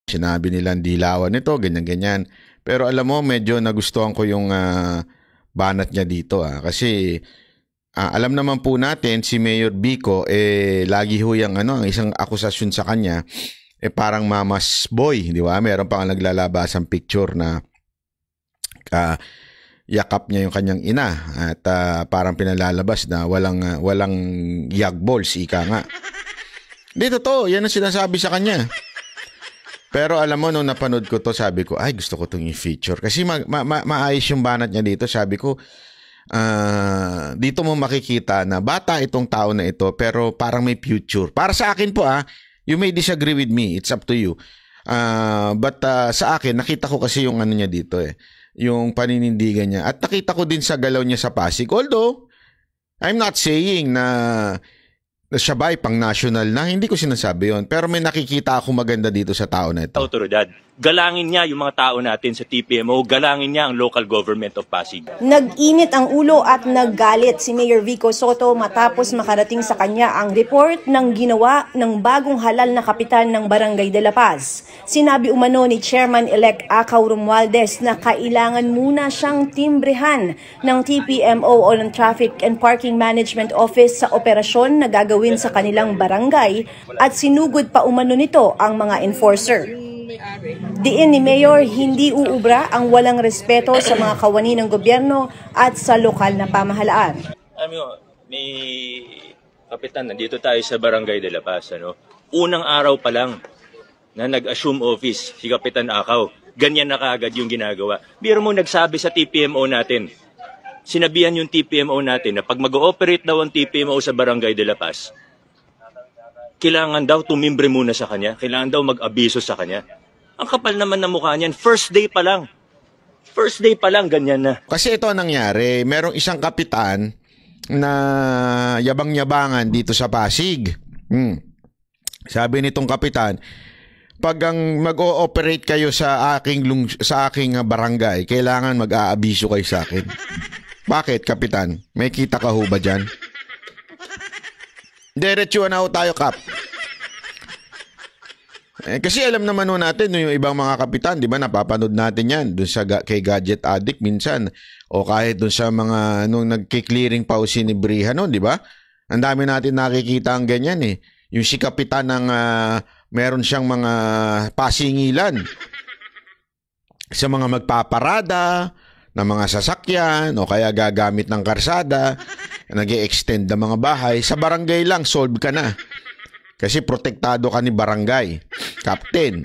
Sinabi nilang dilawan nito, ganyan-ganyan. Pero alam mo, medyo nagustuhan ko yung banat niya dito. Kasi alam naman po natin, si Mayor Vico, lagi ho yung ang isang akusasyon sa kanya, parang mama's boy, di ba? Meron pa nga naglalabas ang picture na yakap niya yung kanyang ina at parang pinalalabas na walang yag balls, ika nga. Dito to, yan ang sinasabi sa kanya. Pero alam mo, nung napanood ko to, sabi ko, ay, gusto ko itong i-feature. Kasi maayos yung banat niya dito. Sabi ko, dito mo makikita na bata itong tao na ito, pero parang may future. Para sa akin po, you may disagree with me. It's up to you. But sa akin, nakita ko kasi yung ano niya dito yung paninindigan niya. At nakita ko din sa galaw niya sa Pasig. Although, I'm not saying na siya ba'y pang-national na, hindi ko sinasabi yon. Pero may nakikita ako maganda dito sa tao na ito. Autoridad. Galangin niya yung mga tao natin sa TPMO, galangin niya ang local government of Pasig. Nag-init ang ulo at naggalit si Mayor Vico Sotto matapos makarating sa kanya ang report ng ginawa ng bagong halal na kapitan ng Barangay de la Paz. Sinabi umano ni Chairman-elect Acaw Romualdez na kailangan muna siyang timbrehan ng TPMO o ng Traffic and Parking Management Office sa operasyon na gagawin sa kanilang barangay at sinugod pa umano nito ang mga enforcer. Diin ni Mayor, hindi uubra ang walang respeto sa mga kawani ng gobyerno at sa lokal na pamahalaan. May kapitan, nandito tayo sa Barangay de la Paz. Unang araw pa lang na nag-assume office si Kapitan Acaw, ganyan na kaagad yung ginagawa. Biro mo nagsabi sa TPMO natin, sinabihan yung TPMO natin na pag mag-ooperate daw ang TPMO sa Barangay de la Paz, kailangan daw tumimbre muna sa kanya, kailangan daw mag-abiso sa kanya. Ang kapal naman na mukha niyan, first day pa lang. First day pa lang, ganyan na. Kasi ito ang nangyari, merong isang kapitan na yabang-yabangan dito sa Pasig. Sabi nitong kapitan, pag ang mag-ooperate kayo sa aking barangay, kailangan mag-aabiso kayo sa akin. Bakit, kapitan? May kita ka ho ba dyan? Diretsuhan na ho tayo, Kap. Kasi alam naman natin yung ibang mga kapitan, di ba, napapanood natin yan dun sa kay Gadget Addict minsan o kahit dun sa mga nung nagki-clearing pa si ni Briha noon, di ba? Ang dami natin nakikita ang ganyan yung si kapitan ng meron siyang mga pasingilan sa mga magpaparada ng mga sasakyan o kaya gagamit ng karsada, nag-e-extend ng mga bahay. Sa barangay lang, solve ka na. Kasi protektado ka ni barangay captain.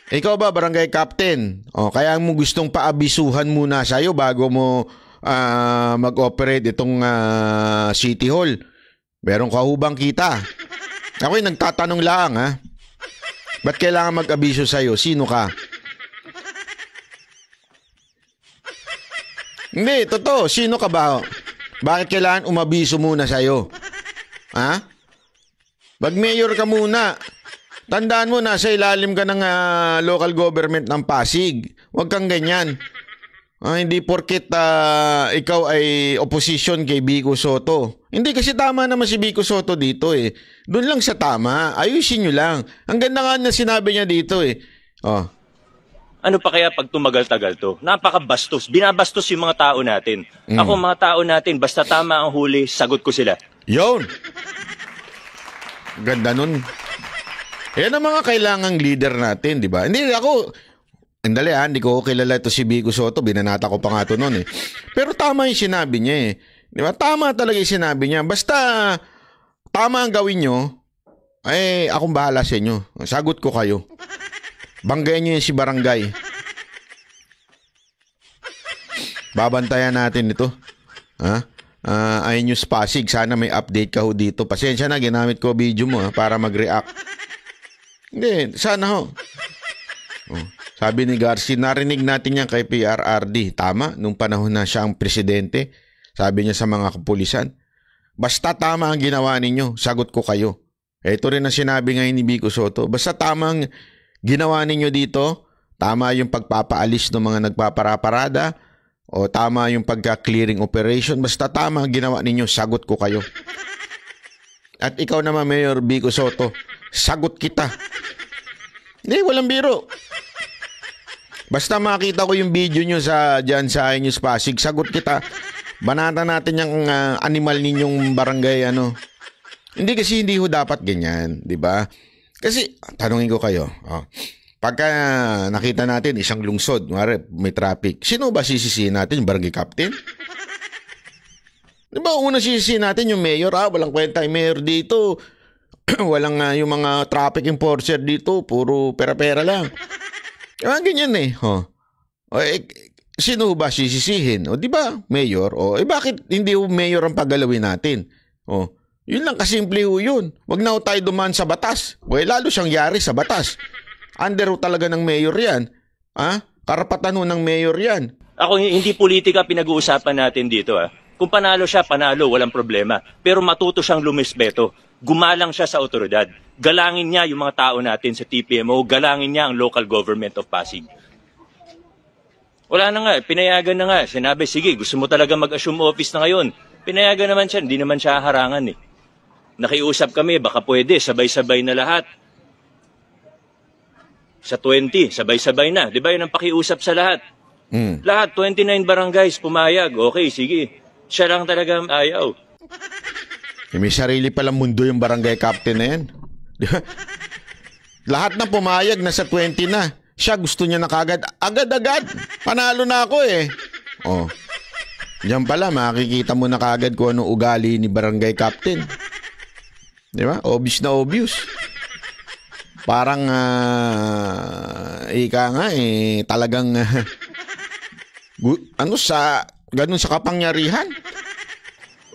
Ikaw ba, barangay captain? Kaya mo gustong paabisuhan muna sa'yo bago mo mag-operate itong City Hall. Meron ka hubang kita? Ako'y nagtatanong lang, ba't kailangan mag-abiso sa'yo? Sino ka? Hindi, totoo. Sino ka ba? Bakit kailangan umabiso muna sa'yo? Mag-mayor ka muna. Tandaan mo, nasa ilalim ka ng local government ng Pasig. Huwag kang ganyan. Hindi porket ikaw ay opposition kay Vico Sotto. Hindi, kasi tama naman si Vico Sotto dito Doon lang sa tama. Ayusin nyo lang. Ang ganda nga na sinabi niya dito Ano pa kaya pag tumagal-tagal to? Napakabastos. Binabastos yung mga tao natin. Ako, mga tao natin, basta tama ang huli, sagot ko sila. Yun. Ganda nun. Yan ang mga kailangang leader natin, di ba? Hindi hindi ko kilala ito si Vico Sotto. Binanata ko pa nga ito nun Pero tama yung sinabi niya Di ba? Tama talaga yung sinabi niya. Basta tama ang gawin nyo, akong bahala sa inyo. Sagot ko kayo. Banggayan nyo yung si barangay. Babantayan natin ito. iNews Pasig, sana may update ka ho dito. Pasensya na, ginamit ko video mo para mag-react. Hindi, sana ho. Sabi ni Garcia, narinig natin yan kay PRRD. Tama, nung panahon na siya ang presidente, sabi niya sa mga kapulisan, basta tama ang ginawa ninyo, sagot ko kayo. Ito rin ang sinabi ngayon ni Vico Sotto. Basta tama ang ginawa ninyo dito, tama yung pagpapaalis ng mga nagpaparaparada, o tama yung pagka-clearing operation, basta tama ang ginawa ninyo, sagot ko kayo. At ikaw naman, Mayor Vico Sotto, sagot kita. Hindi, walang biro. Basta makita ko yung video nyo dyan sa iNews Pasig, sagot kita. Banata natin yung animal ninyong barangay, ano. Hindi kasi hindi ho dapat ganyan, di ba? Kasi, tanungin ko kayo, pagka nakita natin isang lungsod, may traffic, sino ba sisisihin natin? Yung barangay captain? Di ba, unang sisisihin natin yung mayor, walang kwenta yung mayor dito. Walang yung mga traffic enforcer dito, puro pera-pera lang. Ganyan eh. Sino ba sisisihin? Di ba, mayor? Bakit hindi mayor ang paggalawin natin? Yun lang, kasimple yun. Wag na tayo dumaan sa batas. Lalo siyang yari sa batas. Under talaga ng mayor yan. Karapatan ng mayor yan. Ako, hindi politika pinag-uusapan natin dito. Kung panalo siya, panalo, walang problema. Pero matuto siyang lumispeto. Gumalang siya sa otoridad. Galangin niya yung mga tao natin sa TPMO. Galangin niya ang local government of Pasig. Wala na nga, pinayagan na nga. Sinabi, sige, gusto mo talaga mag-assume office na ngayon. Pinayagan naman siya, hindi naman siya harangan eh. Nakiusap kami, baka pwede, sabay-sabay na lahat. Sa 20, sabay-sabay na. Di ba yun ang pakiusap sa lahat? Lahat, 29 barangays, pumayag. Okay, sige. Siya lang talaga ayaw. May sarili palang mundo yung barangay captain na yan. Lahat na pumayag, nasa 20 na. Siya gusto niya na kagad. Agad-agad. Panalo na ako eh. Diyan pala, makikita mo na kagad kung anong ugali ni barangay captain. Di ba? Obvious na obvious. Parang, ika nga eh, talagang, ganun sa kapangyarihan.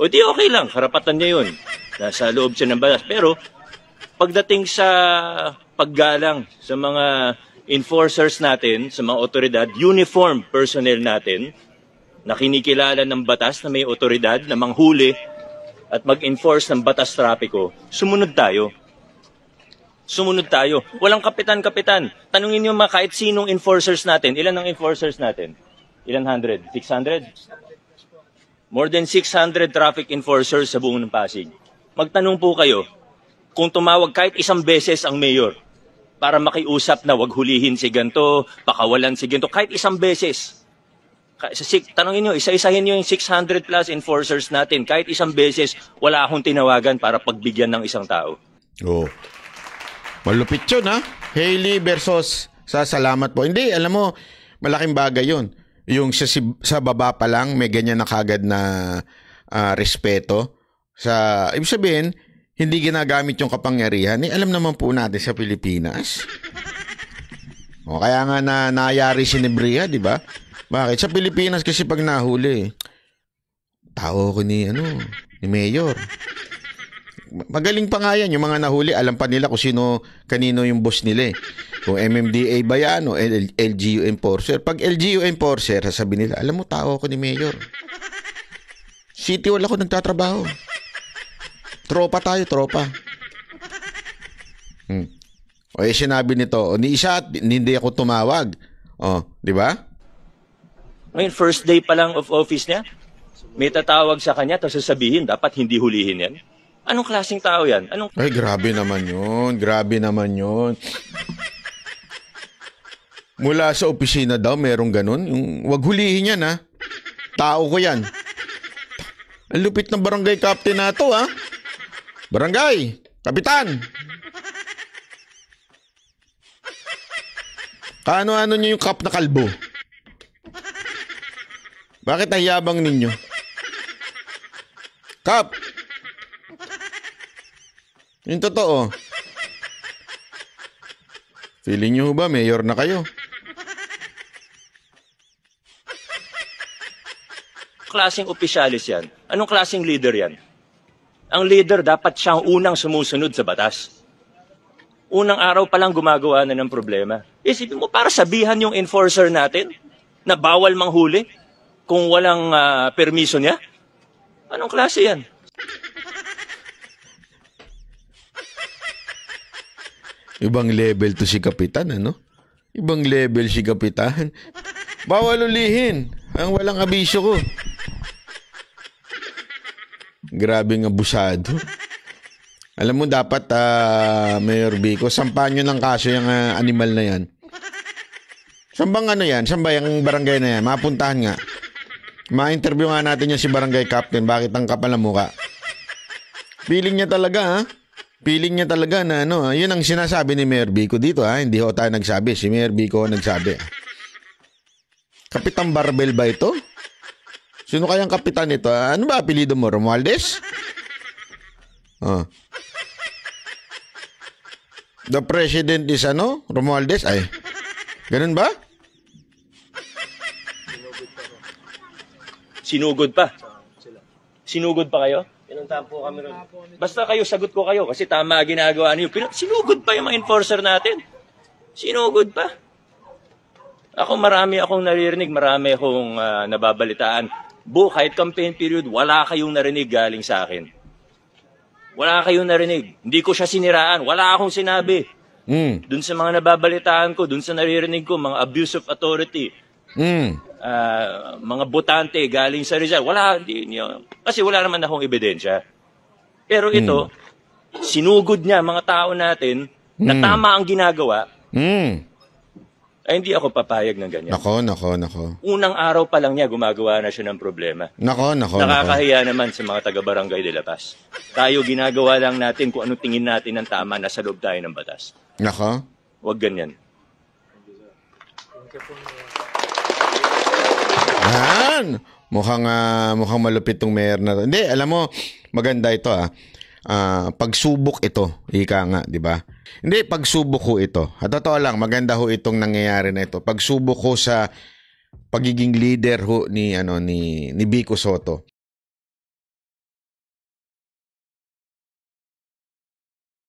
O di okay lang, karapatan niya yun. Nasa loob siya ng batas. Pero pagdating sa paggalang sa mga enforcers natin, sa mga otoridad, uniform personnel natin, na kinikilala ng batas na may otoridad na manghuli at mag-enforce ng batas trapiko, sumunod tayo. Sumunod tayo. Walang kapitan-kapitan. Tanungin niyo kahit sinong enforcers natin. Ilan ang enforcers natin? Ilan hundred? 600? More than 600 traffic enforcers sa buong Pasig. Magtanong po kayo, kung tumawag kahit isang beses ang mayor para makiusap na wag hulihin si ganito, pakawalan si ganito, kahit isang beses. Tanongin nyo, isa-isahin nyo yung 600 plus enforcers natin. Kahit isang beses, wala akong tinawagan para pagbigyan ng isang tao. Malupit yun Hailey versus salamat po. Hindi, alam mo, malaking bagay yun. Yung sa baba pa lang may ganyan na kagad na respeto sa ibig sabihin hindi ginagamit yung kapangyarihan. Alam naman po natin sa Pilipinas. Kaya nga nayari si Nebrija, di ba? Bakit sa Pilipinas kasi pag nahuli tao ko ni mayor. Magaling pa nga yan yung mga nahuli, alam pa nila kung kanino yung boss nila eh. Kung MMDA ba yan o LGU enforcer. Pag LGU enforcer, sasabihin nila, alam mo, tao ako ni Mayor. City Hall ako nagtatrabaho. Tropa tayo, tropa. Sinabi nito, ni isa hindi ako tumawag. Di ba? Ngayon, first day pa lang of office niya, may tatawag sa kanya, tapos sasabihin, dapat hindi hulihin yan. Anong klaseng tao yan? Ay, grabe naman yun. Grabe naman yun. Mula sa opisina daw, merong ganun. Yung, wag hulihin yan, Tao ko yan. Ang lupit ng barangay captain na to, Barangay! Kapitan! Kaano-ano nyo yung kap na kalbo? Bakit nahiyabang ninyo? Kap! Yung totoo. Feeling nyo ba, mayor na kayo? Klaseng opisyalis yan? Anong klaseng leader yan? Ang leader dapat siyang unang sumusunod sa batas. Unang araw pa lang gumagawa na ng problema. Isipin mo, para sabihan yung enforcer natin na bawal manghuli kung walang permiso niya? Anong klase yan? Ibang level to si Kapitan, Ibang level si Kapitan. Bawal ulihin ang walang abisyo ko. Grabing abusado. Alam mo, dapat, Mayor Vico, sampahan nyo ng kaso yung animal na yan. Saan bang ano yan? Saan ba yung barangay na yan? Mapuntahan nga. Ma-interview nga natin yung si barangay captain. Bakit ang kapal na mukha? Feeling niya talaga, ha? Feeling niya talaga na ano, yun ang sinasabi ni Mayor Vico dito, ha? Hindi ho tayo nagsabi. Si Mayor Vico nagsabi. Kapitan Barbel ba ito? Sino kayang kapitan nito? Ano ba apelido mo? Romualdez? Oh. The president is ano? Romualdez? Ay. Ganun ba? Sinugod pa. Sinugod pa kayo? Pinuntahan po kami rin. Basta kayo, sagot ko kayo kasi tama ginagawa niyo. Sinugod pa yung mga enforcer natin. Sinugod pa. Ako marami akong naririnig, marami akong nababalitaan. Kahit campaign period, wala kayong narinig galing sa akin. Wala kayong narinig. Hindi ko siya siniraan. Wala akong sinabi. Dun sa mga nababalitaan ko, dun sa naririnig ko, mga abuse of authority. Mga botante galing sa Rizal. Kasi wala naman akong ebidensya. Pero ito, sinugod niya mga tao natin na tama ang ginagawa. Ay hindi ako papayag ng ganyan. Nako. Unang araw pa lang niya, gumagawa na siya ng problema. Nako. Nakakahiya naman sa mga taga-Barangay de La Paz. Tayo ginagawa lang natin kung anong tingin natin ng tama, nasa loob tayo ng batas. Nako. Huwag ganyan. Yan. Mukhang malupit tong mayor na to. Hindi, alam mo, maganda ito pagsubok ito, ika nga, di ba? Hindi, pagsubok ho ito. At totoo lang, maganda ho itong nangyayari na ito. Pagsubok ho sa pagiging leader ho ni Vico Soto.